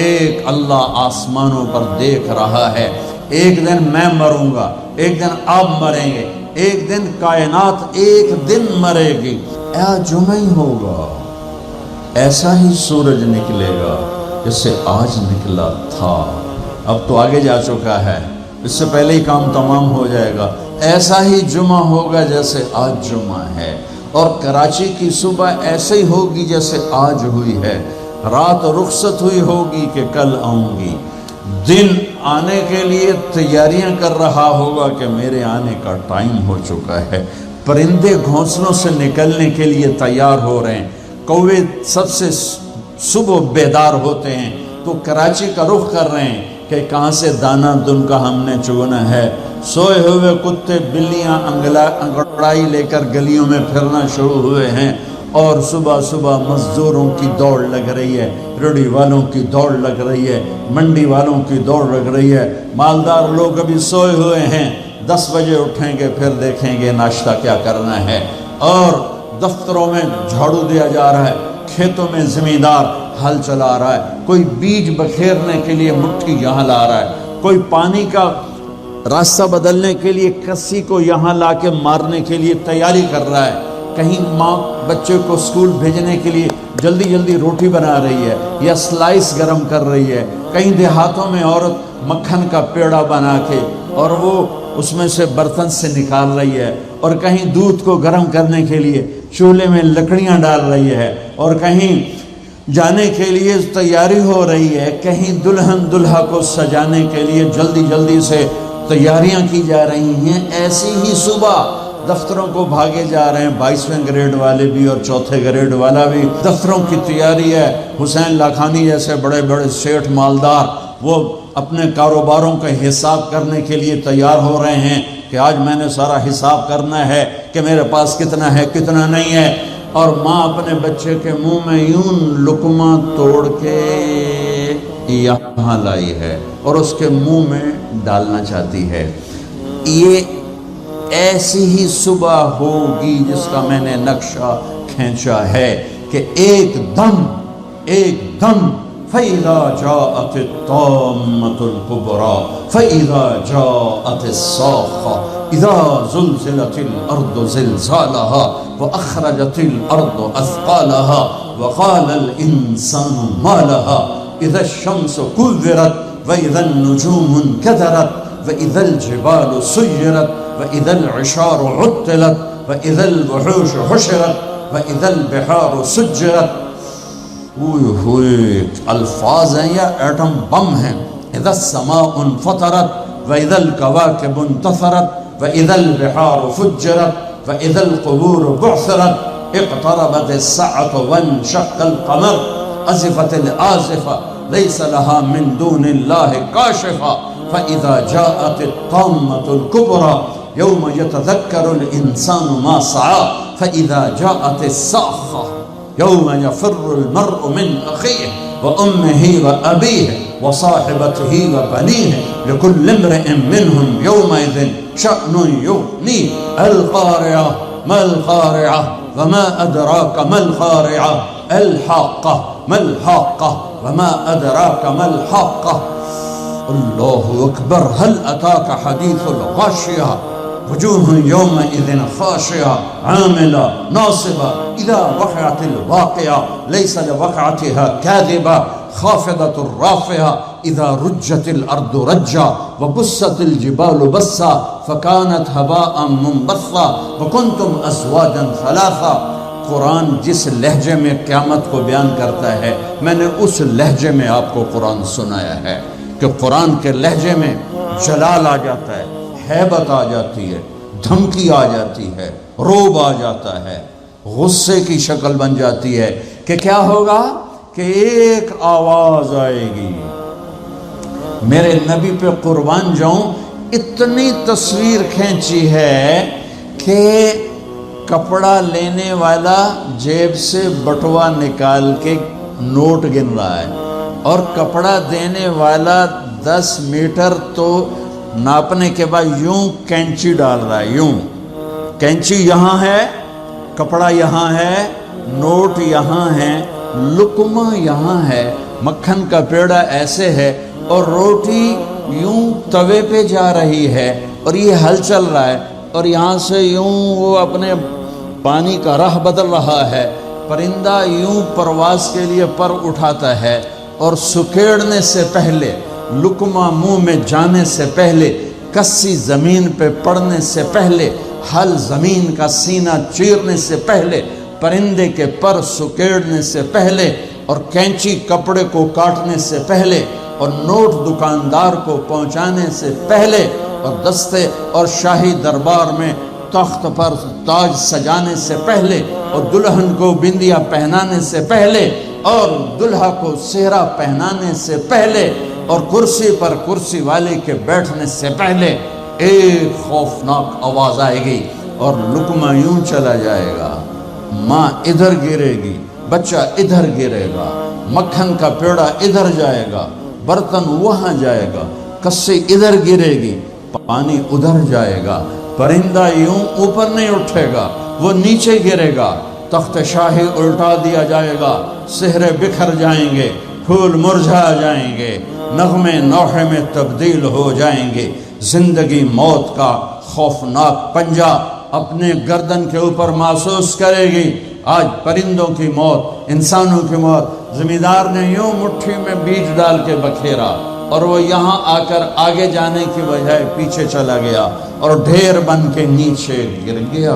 ایک اللہ آسمانوں پر دیکھ رہا ہے. ایک دن میں مروں گا، ایک دن آپ مریں گے، ایک دن کائنات ایک دن مرے گی. جمعہ ہی ہوگا، ایسا ہی سورج نکلے گا جیسے آج نکلا تھا. اب تو آگے جا چکا ہے، اس سے پہلے ہی کام تمام ہو جائے گا. ایسا ہی جمعہ ہوگا جیسے آج جمعہ ہے، اور کراچی کی صبح ایسے ہی ہوگی جیسے آج ہوئی ہے. رات رخصت ہوئی ہوگی کہ کل آؤں گی. دن آنے کے لیے تیاریاں کر رہا ہوگا کہ میرے آنے کا ٹائم ہو چکا ہے. پرندے گھونسلوں سے نکلنے کے لیے تیار ہو رہے ہیں. کوے سب سے صبح بیدار ہوتے ہیں تو کراچی کا رخ کر رہے ہیں کہ کہاں سے دانہ دن کا ہم نے چگنا ہے. سوئے ہوئے کتے بلیاں انگڑائی لے کر گلیوں میں پھرنا شروع ہوئے ہیں، اور صبح صبح مزدوروں کی دوڑ لگ رہی ہے، ریڑھی والوں کی دوڑ لگ رہی ہے، منڈی والوں کی دوڑ لگ رہی ہے. مالدار لوگ ابھی سوئے ہوئے ہیں، 10 بجے اٹھیں گے، پھر دیکھیں گے ناشتہ کیا کرنا ہے. اور دفتروں میں جھاڑو دیا جا رہا ہے، کھیتوں میں زمیندار ہل چلا رہا ہے، کوئی بیج بکھیرنے کے لیے مٹھی یہاں لا رہا ہے، کوئی پانی کا راستہ بدلنے کے لیے کسی کو یہاں لا کے مارنے کے لیے تیاری کر رہا ہے. کہیں ماں بچے کو اسکول بھیجنے کے لیے جلدی جلدی روٹی بنا رہی ہے یا سلائس گرم کر رہی ہے. کہیں دیہاتوں میں عورت مکھن کا پیڑا بنا کے اور وہ اس میں سے برتن سے نکال رہی ہے، اور کہیں دودھ کو گرم کرنے کے لیے چولہے میں لکڑیاں ڈال رہی ہے، اور کہیں جانے کے لیے تیاری ہو رہی ہے، کہیں دلہن دلہا کو سجانے کے لیے جلدی جلدی سے تیاریاں کی جا رہی ہیں. ایسی ہی صبح دفتروں کو بھاگے جا رہے ہیں، 22ویں گریڈ والے بھی اور 4تھے گریڈ والا بھی. دفتروں کی تیاری ہے. حسین لاکھانی جیسے بڑے بڑے سیٹھ مالدار وہ اپنے کاروباروں کا حساب کرنے کے لیے تیار ہو رہے ہیں کہ آج میں نے سارا حساب کرنا ہے کہ میرے پاس کتنا ہے کتنا نہیں ہے. اور ماں اپنے بچے کے منہ میں یوں لقمہ توڑ کے یہاں لائی ہے اور اس کے منہ میں ڈالنا چاہتی ہے. یہ ایسی ہی صبح ہوگی جس کا میں نے نقشہ کھینچا ہے کہ ایک دم فَإِذَا جَاءَتِ الطَّامَّةُ الْكُبْرَى فَإِذَا جَاءَتِ الصَّاخَّةُ إِذَا زُلْزِلَتِ الْأَرْضُ زِلْزَالَهَا وَأَخْرَجَتِ الْأَرْضُ أَثْقَالَهَا وَقَالَ الْإِنسَانُ مَا لَهَا إِذَا الشَّمْسُ كُوِّرَتْ وَإِذَا النُّجُومُ انكَدَرَتْ وَإِذَا الْجِبَالُ سُيِّرَتْ وَإِذَا الْعِشَارُ عُطِّلَتْ وَإِذَا الْوُحُوشُ حُشِرَتْ وَإِذَا الْبِحَارُ سُجِّرَتْ. ہوئے الفاظ ہیں یا ایٹم بم ہیں. اذا السماء انفطرت واذا الكواكب انتثرت واذا البحار فجرت واذا القبور بعثرت اقتربت الساعة وانشق القمر ازفت الآزفة ليس لها من دون الله كاشفة فاذا جاءت الطامة الكبرى يوم يتذكر الانسان ما سعى فاذا جاءت الصاخة يوم يفر المرء من أخيه وأمه وأبيه وصاحبته وبنيه لكل امرئ منهم يومئذ شأن يغنيه. القارعة ما القارعة وما أدراك ما القارعة الحاقة ما الحاقة وما أدراك ما الحاقة. الله أكبر. هل أتاك حديث الغاشية وجوه يومئذ خاشعة عاملة ناصبة إذا وقعت الواقعة ليس لوقعتها كاذبة خافضة رافعة إذا رجت الأرض رجا وبست الجبال بسا فكانت هباء منبثا وكنتم أزواجا ثلاثا. قرآن جس لہجے میں قیامت کو بیان کرتا ہے میں نے اس لہجے میں آپ کو قرآن سنایا ہے کہ قرآن کے لہجے میں جلال آ جاتا ہے، ہیبت آ جاتی ہے، دھمکی آ جاتی ہے، روب آ جاتا ہے، غصے کی شکل بن جاتی ہے کہ کیا ہوگا کہ ایک آواز آئے گی. میرے نبی پہ قربان جاؤں اتنی تصویر کھینچی ہے کہ کپڑا لینے والا جیب سے بٹوا نکال کے نوٹ گن رہا ہے اور کپڑا دینے والا 10 میٹر تو ناپنے کے بعد یوں کینچی ڈال رہا ہے. یوں کینچی یہاں ہے، کپڑا یہاں ہے، نوٹ یہاں ہے، لقمہ یہاں ہے، مکھن کا پیڑا ایسے ہے اور روٹی یوں توے پہ جا رہی ہے اور یہ ہل چل رہا ہے اور یہاں سے یوں وہ اپنے پانی کا راہ بدل رہا ہے. پرندہ یوں پرواز کے لیے پر اٹھاتا ہے اور سکیڑنے سے پہلے، لقمہ منہ میں جانے سے پہلے، کسی زمین پہ پڑنے سے پہلے، ہل زمین کا سینہ چیرنے سے پہلے، پرندے کے پر سکیڑنے سے پہلے، اور کینچی کپڑے کو کاٹنے سے پہلے، اور نوٹ دکاندار کو پہنچانے سے پہلے، اور دستے اور شاہی دربار میں تخت پر تاج سجانے سے پہلے، اور دلہن کو بندیا پہنانے سے پہلے، اور دلہا کو سہرا پہنانے سے پہلے، اور کرسی پر کرسی والے کے بیٹھنے سے پہلے ایک خوفناک آواز آئے گی اور لقمہ یوں چلا جائے گا. ماں ادھر گرے گی، بچہ ادھر گرے گا، مکھن کا پیڑا ادھر جائے گا، برتن وہاں جائے گا، کسی ادھر گرے گی، پانی ادھر جائے گا، پرندہ یوں اوپر نہیں اٹھے گا، وہ نیچے گرے گا، تخت شاہی الٹا دیا جائے گا، سہرے بکھر جائیں گے، پھول مرجھا جائیں گے، نغمے نوحے میں تبدیل ہو جائیں گے. زندگی موت کا خوفناک پنجہ اپنے گردن کے اوپر محسوس کرے گی. آج پرندوں کی موت، انسانوں کی موت. زمیندار نے یوں مٹھی میں بیج ڈال کے بکھیرا اور وہ یہاں آ کر آگے جانے کی بجائے پیچھے چلا گیا اور ڈھیر بن کے نیچے گر گیا.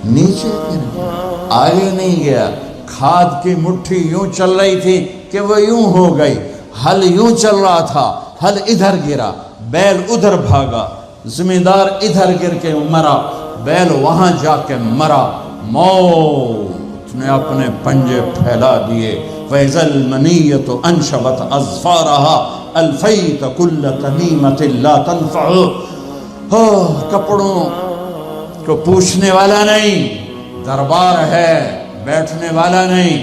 نیچے گر گیا، آگے نہیں گیا. کھاد کی مٹھی یوں چل رہی تھی کہ وہ یوں ہو گئی. ہل یوں چل رہا تھا، ہل ادھر گرا، بیل ادھر بھاگا، زمیندار ادھر گر کے مرا، بیل وہاں جا کے مرا. موت نے اپنے پنجے پھیلا دیے. فَإِذَا الْمَنِيَّةُ أَنْشَبَتْ أَظْفَارَهَا أَلْفَيْتَ كُلَّ تَمِيمَةٍ لَا تَنْفَعُ. کپڑوں کو پوچھنے والا نہیں، دربار ہے بیٹھنے والا نہیں،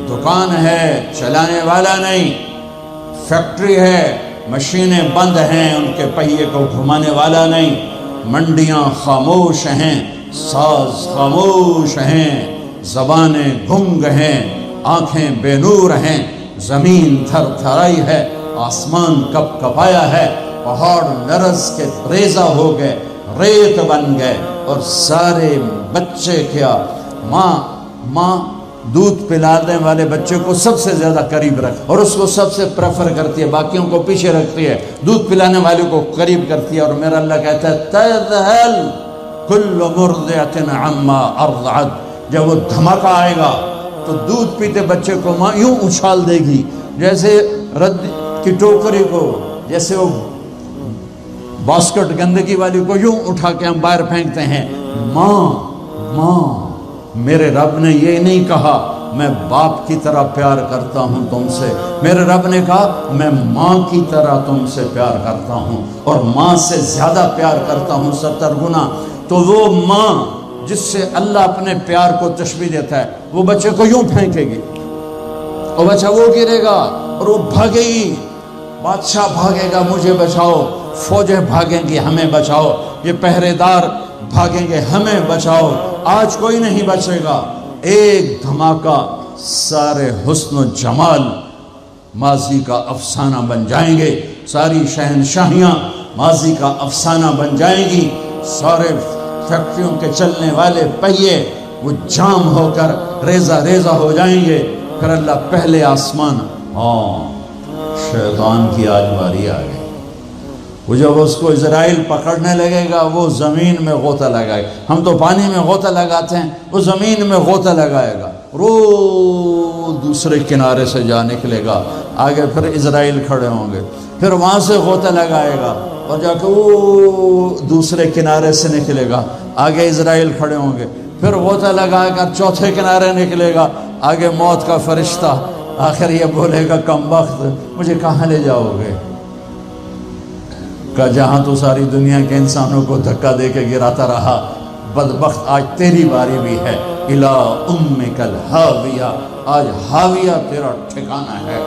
دکان ہے چلانے والا نہیں، فیکٹری ہے مشینیں بند ہیں ان کے پہیے کو گھمانے والا نہیں، منڈیاں خاموش ہیں، ساز خاموش ہیں، زبانیں گنگ ہیں، آنکھیں بے نور ہیں، زمین تھر تھرائی ہے، آسمان کپ کپایا ہے، پہاڑ لرز کے ریزہ ہو گئے، ریت بن گئے، اور سارے بچے کیا، ماں دودھ پلانے والے بچے کو سب سے زیادہ قریب رکھ اور اس کو سب سے پریفر کرتی ہے، باقیوں کو پیچھے رکھتی ہے، دودھ پلانے والے کو قریب کرتی ہے. اور میرا اللہ کہتا ہے تذہل کل مرضعۃ عما ارضعت. جب وہ دھماکہ آئے گا تو دودھ پیتے بچے کو ماں یوں اچھال دے گی جیسے رد کی ٹوکری کو، جیسے وہ باسکٹ گندگی والی کو یوں اٹھا کے ہم باہر پھینکتے ہیں. ماں میرے رب نے یہ نہیں کہا میں باپ کی طرح پیار کرتا ہوں تم سے، میرے رب نے کہا میں ماں کی طرح تم سے پیار کرتا ہوں، اور ماں سے زیادہ پیار کرتا ہوں 70 گنا. تو وہ ماں جس سے اللہ اپنے پیار کو تشبیہ دیتا ہے وہ بچے کو یوں پھینکے گی اور بچہ وہ گرے گا اور وہ بھاگے گی. بادشاہ بھاگے گا مجھے بچاؤ، فوجیں بھاگیں گی ہمیں بچاؤ، یہ پہرے دار بھاگیں گے ہمیں بچاؤ. آج کوئی نہیں بچے گا. ایک دھماکہ، سارے حسن و جمال ماضی کا افسانہ بن جائیں گے، ساری شہنشاہیاں ماضی کا افسانہ بن جائیں گی، سارے فیکٹریوں کے چلنے والے پہیے وہ جام ہو کر ریزہ ریزہ ہو جائیں گے. پھر اللہ پہلے آسمان، شیطان کی آج باری آ گئی. وہ جب اس کو اسرائیل پکڑنے لگے گا وہ زمین میں غوطہ لگائے گا. ہم تو پانی میں غوطہ لگاتے ہیں، وہ زمین میں غوطہ لگائے گا، دوسرے کنارے سے جا نکلے گا. آگے پھر اسرائیل کھڑے ہوں گے، پھر وہاں سے غوطہ لگائے گا اور جا کے وہ دوسرے کنارے سے نکلے گا. آگے اسرائیل کھڑے ہوں گے، پھر غوطہ لگا کر چوتھے کنارے نکلے گا. آگے موت کا فرشتہ آخر یہ بولے گا کم بخت مجھے کہاں لے جاؤ گے؟ کہ جہاں تو ساری دنیا کے انسانوں کو دھکا دے کے گراتا رہا، بدبخت آج تیری باری بھی ہے. الا امک الہاویہ، آج ہاویہ تیرا ٹھکانہ ہے.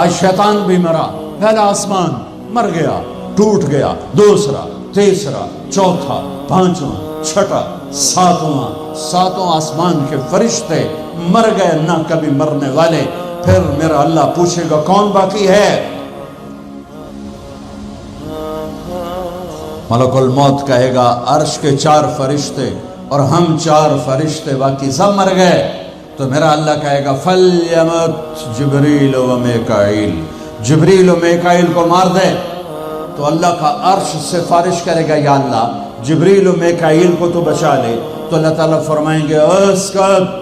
آج شیطان بھی مرا، پہلا آسمان مر گیا، ٹوٹ گیا، دوسرا، تیسرا، چوتھا، پانچواں، چھٹا، ساتواں آسمان کے فرشتے مر گئے، نہ کبھی مرنے والے. پھر میرا اللہ پوچھے گا کون باقی ہے؟ ملک الموت کہے گا عرش کے 4 فرشتے اور ہم 4 فرشتے باقی سب مر گئے. تو میرا اللہ کہے گا فَلْيَمُتْ جبریل و میکائیل، جبریل و میکائیل کو مار دے. تو اللہ کا عرش سفارش کرے گا یا اللہ جبریل و میکائیل کو تو بچا لے. تو اللہ تعالیٰ فرمائیں گے اسکت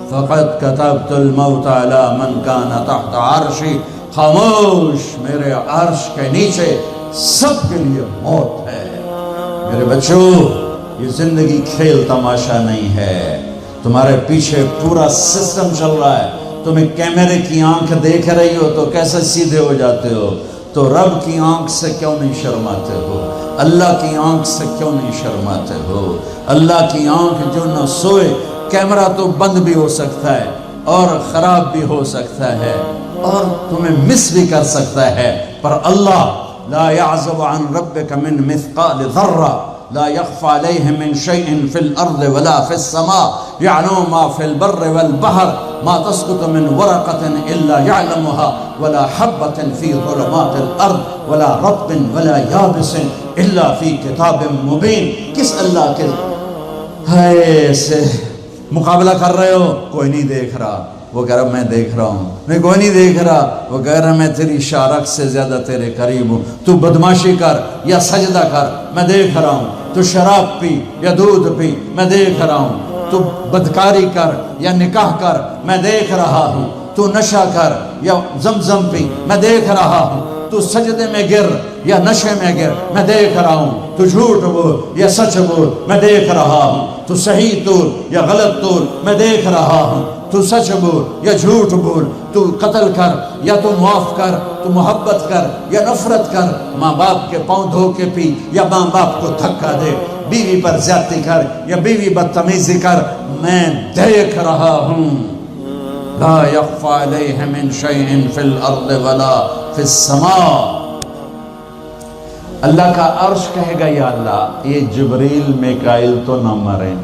فقد کتبت الموت علی من کان تحت عرشی، خاموش، میرے عرش کے نیچے سب کے لیے موت ہے. میرے بچوں، یہ زندگی کھیل تماشا نہیں ہے. تمہارے پیچھے پورا سسٹم چل رہا ہے. تمہیں کیمرے کی آنکھ دیکھ رہی ہو تو کیسے سیدھے ہو جاتے ہو؟ تو رب کی آنکھ سے کیوں نہیں شرماتے ہو؟ اللہ کی آنکھ سے کیوں نہیں شرماتے ہو؟ اللہ کی آنکھ جو نہ سوئے. کیمرہ تو بند بھی ہو سکتا ہے اور خراب بھی ہو سکتا ہے اور تمہیں مس بھی کر سکتا ہے، پر اللہ لا يعزب عن ربك من مثقال ذرة لا يخفى عليه من شيء في الأرض ولا في السماء يعلم ما في البر والبحر ما تسقط من ورقة إلا يعلمها ولا حبة في ظلمات الأرض ولا رطب ولا يابس إلا في كتاب مبين. کس اللہ کے ہے سے مقابلہ کر رہے ہو؟ کوئی نہیں دیکھ رہا. وہ کہہ رہا میں دیکھ رہا ہوں. میں کوئی نہیں دیکھ رہا. وہ کہہ رہا میں تیری شارک سے زیادہ تیرے قریب ہوں. تو بدماشی کر یا سجدہ کر، میں دیکھ رہا ہوں. تو شراب پی یا دودھ پی، میں دیکھ رہا ہوں. تو بدکاری کر یا نکاح کر، میں دیکھ رہا ہوں. تو نشہ کر یا زمزم پی، میں دیکھ رہا ہوں. تو سجدے میں گر یا نشے میں گر، میں دیکھ رہا ہوں. تو جھوٹ بول یا سچ بول، میں دیکھ رہا ہوں. تو صحیح طور یا غلط طور، میں دیکھ رہا ہوں. تو سچ بول یا جھوٹ بول، تو قتل کر یا تو معاف کر، تو محبت کر یا نفرت کر. ماں باپ کے پاؤں دھو کے پی یا ماں باپ کو دھکا دے. بیوی پر زیادتی کر یا بیوی بدتمیزی کر، میں دیکھ رہا ہوں. لا يخفى عليه من شيء في الارض ولا في السماء. اللہ کا عرش کہے گا یا اللہ یہ جبریل میکائیل تو نہ مریں،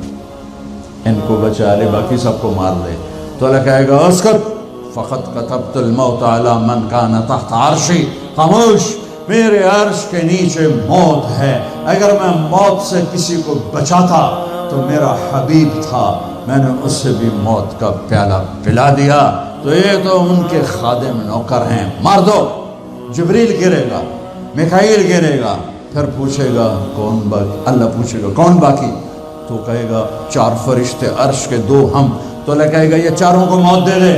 ان کو بچا لے، باقی سب کو مار دے. تو اللہ کہے گا اسکت فقط کتبت الموت علی من کان تحت عرشی، خاموش، میرے عرش کے نیچے موت ہے. اگر میں موت سے کسی کو بچاتا تو میرا حبیب تھا، میں نے اسے بھی موت کا پیالہ پلا دیا. تو یہ تو ان کے خادم نوکر ہیں، مار دو. جبریل گرے گا، میکائیل گرے گا، پھر پوچھے گا کون باقی؟ اللہ پوچھے گا کون باقی؟ تو کہے گا 4 فرشتے عرش کے 2 ہم. تو اللہ کہے گا یہ 4 کو موت دے دے.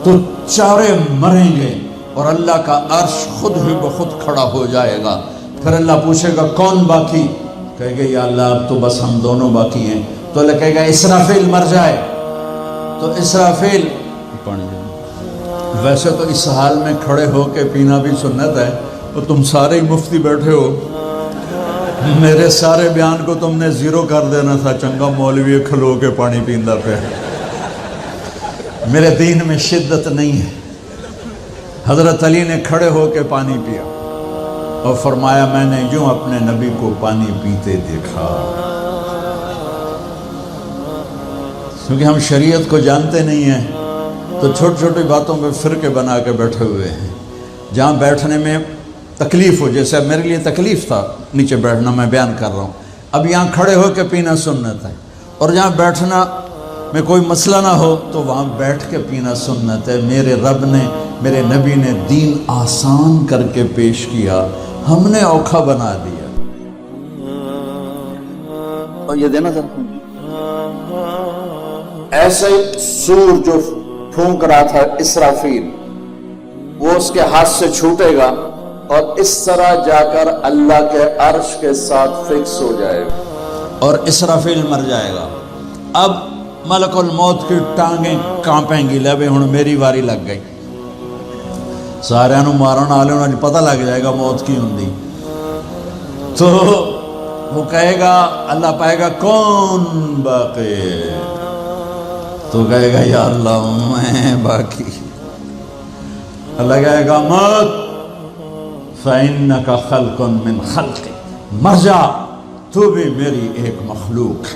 تو 4 مریں گے اور اللہ کا عرش خود ہی بخود کھڑا ہو جائے گا. پھر اللہ پوچھے گا کون باقی؟ کہے گا یا اللہ اب تو بس ہم دونوں باقی ہیں. تو اللہ کہے گا اسرافیل مر جائے. تو اسرافیل، ویسے تو اس حال میں کھڑے ہو کے پینا بھی سنت ہے، تو تم سارے ہی مفتی بیٹھے ہو، میرے سارے بیان کو تم نے زیرو کر دینا تھا. چنگا مولوی کھلو کے پانی پیندا پہ. میرے دین میں شدت نہیں ہے. حضرت علی نے کھڑے ہو کے پانی پیا اور فرمایا میں نے یوں اپنے نبی کو پانی پیتے دیکھا. کیونکہ ہم شریعت کو جانتے نہیں ہیں تو چھوٹی چھوٹی باتوں پہ فرقے بنا کے بیٹھے ہوئے ہیں. جہاں بیٹھنے میں تکلیف ہو، جیسے میرے لیے تکلیف تھا نیچے بیٹھنا، میں بیان کر رہا ہوں. اب یہاں کھڑے ہو کے پینا سنت ہے، اور جہاں بیٹھنا میں کوئی مسئلہ نہ ہو تو وہاں بیٹھ کے پینا سنت ہے. میرے رب نے، میرے نبی نے دین آسان کر کے پیش کیا، ہم نے اوکھا بنا دیا. اور یہ دینا ذرا، ایسے سور جو پھونک رہا تھا اسرافیل، وہ اس کے ہاتھ سے چھوٹے گا اور اس طرح جا کر اللہ کے عرش کے ساتھ فکس ہو جائے گا اور اسرافیل مر جائے گا. اب ملک الموت کی ٹانگیں کانپیں گی، لے بھائی ہن میری واری لگ گئی. سارے نو مارن والے انہوں نے پتہ لگ جائے گا موت کی ہوندی. تو وہ کہے گا، اللہ پائے گا کون باقی؟ تو کہے گا یا اللہ میں باقی. اللہ کہے گا مت فَإِنَّكَ خَلْقٌ مِّنْ خَلْقِ، مر جا، تو بھی میری ایک مخلوق.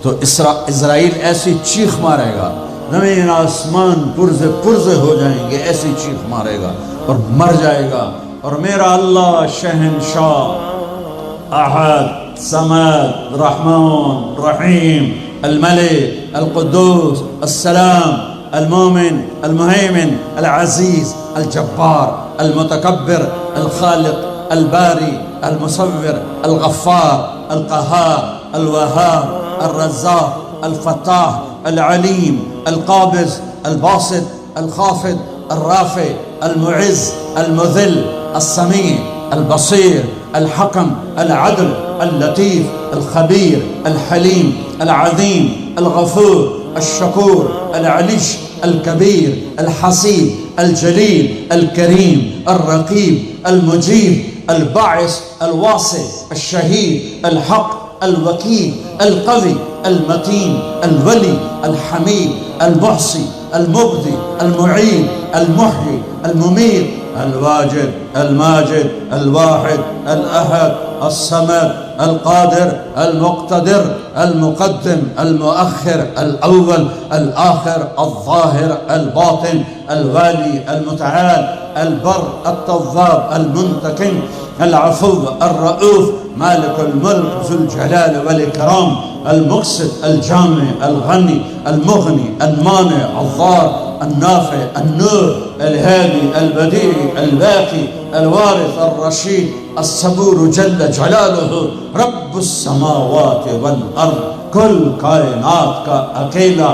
تو اسرائیل ایسی چیخ مارے گا زمین آسمان پرزے پرزے ہو جائیں گے، ایسی چیخ مارے گا اور مر جائے گا۔ اور میرا اللہ شہنشاہ، احد، صمد، رحمان، رحیم، الملك، القدوس، السلام، المؤمن، المهيمن، العزيز، الجبار، المتكبر، الخالق، الباري، المصور، الغفار، القهار، الوهاب، الرزاق، الفتاح، العليم، القابض، الباسط، الخافض، الرافع، المعز، المذل، السميع، البصير، الحكم، العدل، اللطيف، الخبير، الحليم، العظيم، الغفور، الشكور، العلي، الكبير، الحسيب، الجليل، الكريم، الرقيب، المجيب، الباعث، الواسع، الشهيد، الحق، الوكيل، القوي، المتين، الولي، الحميد، المحصي، المبدي، المعيد، المحيي، المميت، الواجد، الماجد، الواحد، الأحد، الصمد، القادر، المقتدر، المقدم، المؤخر، الأول، الآخر، الظاهر، الباطن، الوالي، المتعال، البر، التواب، المنتقم، العفو، الرؤوف، مالك الملك، ذو الجلال والإكرام، المقسط، الجامع، الغني، المغني، المانع، الضار، النافع، النور، الهادي، البديع، الباقي، الوارث، الرشيد، الصبور جل جلاله، رب السماوات والارض، کل کائنات کا اکیلا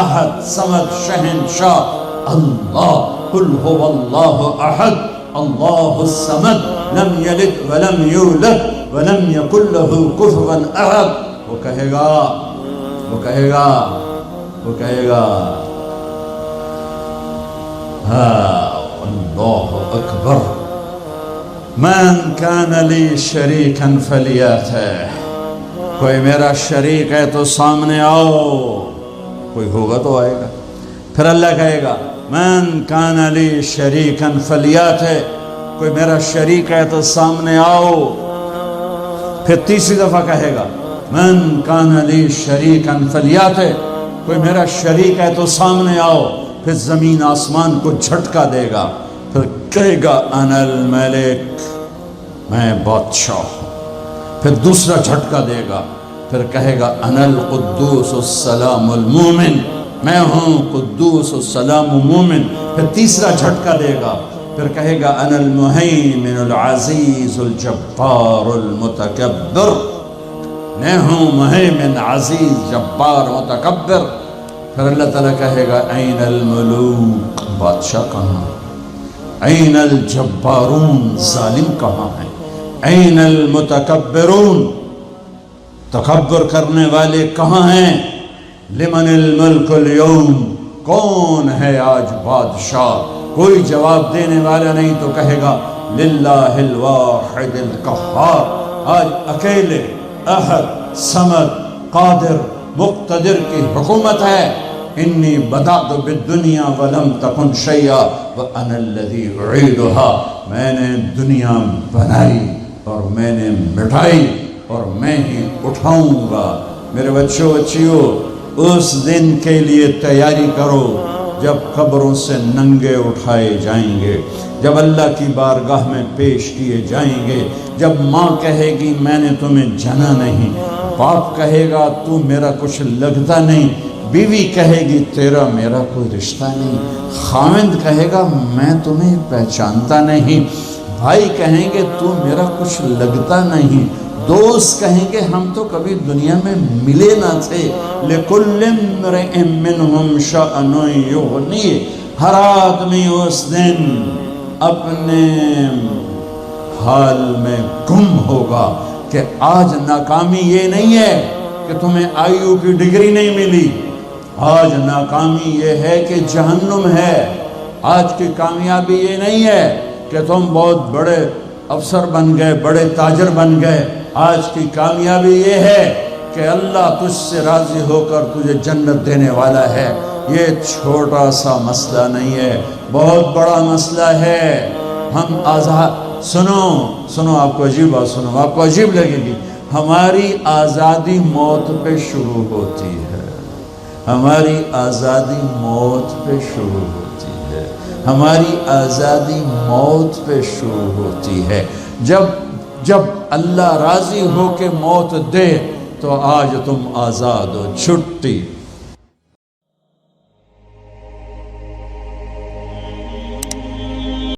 احد صمد شہنشاہ اللہ، قل هو اللہ احد اللہ الصمد لم یلد ولم یولد ولم یکن له کفوا احد۔ وہ کہے گا، وہ کہے گا، وہ کہے گا اللہ اکبر، من کان لی شریکا فلیاتہ، کوئی میرا شریک ہے تو سامنے آؤ، کوئی ہوگا تو آئے گا۔ پھر اللہ کہے گا من کان لی شریکا فلیاتہ، کوئی میرا شریک ہے تو سامنے آؤ۔ پھر تیسری دفعہ کہے گا من کان لی شریکا فلیاتہ، کوئی میرا شریک ہے تو سامنے آؤ۔ پھر زمین آسمان کو جھٹکا دے گا، پھر کہے گا انا الملک، میں بادشاہ ہوں۔ پھر دوسرا جھٹکا دے گا، پھر کہے گا انا القدوس السلام المومن، میں ہوں قدوس السلام مومن۔ پھر تیسرا جھٹکا دے گا، پھر کہے گا انا المہیمن العزیز الجبار المتکبر، میں ہوں مہیمن عزیز جبار متکبر۔ پھر اللہ تعالیٰ کہے گا این الملوک، بادشاہ کہاں ہے؟ این الجبارون، ظالم کہاں ہے؟ این المتکبرون، تکبر کرنے والے کہاں ہیں؟ لمن الملک اليوم، کون ہے آج بادشاہ؟ کوئی جواب دینے والا نہیں تو کہے گا للہ الواحد القہار، آج اکیلے احد صمد قادر مقتدر کی حکومت ہے۔ انی بدأت بالدنیا ولم تکن شیئا وانا الذی اعیدها، میں نے دنیا بنائی اور میں نے مٹائی اور میں ہی اٹھاؤں گا۔ میرے بچوں بچیوں، اس دن کے لیے تیاری کرو جب قبروں سے ننگے اٹھائے جائیں گے، جب اللہ کی بارگاہ میں پیش کیے جائیں گے، جب ماں کہے گی میں نے تمہیں جنا نہیں، باپ کہے گا تو میرا کچھ لگتا نہیں، بیوی کہے گی تیرا میرا کوئی رشتہ نہیں، خاوند کہے گا میں تمہیں پہچانتا نہیں، بھائی کہیں گے تو میرا کچھ لگتا نہیں، دوست کہیں گے ہم تو کبھی دنیا میں ملے نہ تھے۔ لِكُلِّ امْرِئٍ مِّنْهُمْ شَأْنٌ يُغْنِيهِ، ہر آدمی اس دن اپنے حال میں گم ہوگا کہ آج ناکامی یہ نہیں ہے کہ تمہیں آئیو کی ڈگری نہیں ملی، آج ناکامی یہ ہے کہ جہنم ہے، آج کی کامیابی یہ نہیں ہے کہ تم بہت بڑے افسر بن گئے، بڑے تاجر بن گئے، آج کی کامیابی یہ ہے کہ اللہ تجھ سے راضی ہو کر تجھے جنت دینے والا ہے۔ یہ چھوٹا سا مسئلہ نہیں ہے، بہت بڑا مسئلہ ہے۔ ہم آزاد، سنو آپ کو عجیب بات سنو، آپ کو عجیب لگے گی، ہماری آزادی موت پہ شروع ہوتی ہے۔ ہماری آزادی موت پہ شروع ہوتی ہے، ہماری آزادی موت پہ شروع ہوتی ہے۔ جب اللہ راضی ہو کے موت دے تو آج تم آزاد ہو، چھٹی